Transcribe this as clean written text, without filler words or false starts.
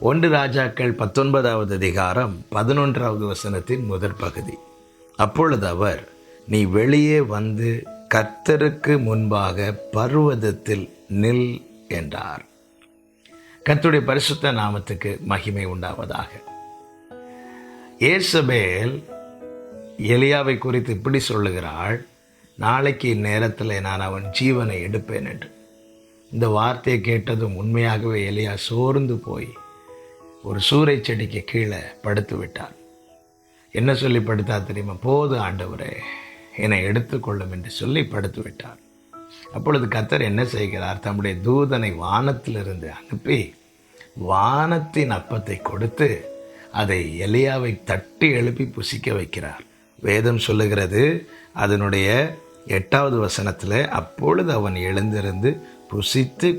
ஒன்று ராஜாக்கள் 19வது அதிகாரம் 11வது வசனத்தின் முதற் பகுதி. அப்பொழுது அவர், நீ வெளியே வந்து கர்த்தருக்கு முன்பாக பர்வதத்தில் நில் என்றார். கர்த்தருடைய பரிசுத்த நாமத்துக்கு மகிமை உண்டாவதாக. ஏசபேல் எலியாவை குறித்து இப்படி சொல்லுகிறாள், நாளைக்கு இந்நேரத்தில் நான் அவன் ஜீவனை எடுப்பேன் என்று. இந்த வார்த்தையை கேட்டதும் உண்மையாகவே எலியா சோர்ந்து போய் ஒரு சூறை செடிக்கு கீழே படுத்து விட்டார். என்ன சொல்லி படுத்தார் தெரியுமா? போது ஆண்டவரே, என்னை எடுத்துக்கொள்ளும் என்று சொல்லி படுத்து விட்டார். அப்பொழுது கர்த்தர் என்ன செய்கிறார்? தம்முடைய தூதனை வானத்திலிருந்து அனுப்பி வானத்தின் அப்பத்தை கொடுத்து அதை எலியாவை தட்டி எழுப்பி புசிக்க வைக்கிறார். வேதம் சொல்லுகிறது, அதனுடைய 8வது வசனத்தில், அப்பொழுது அவன் எழுந்திருந்து புசித்து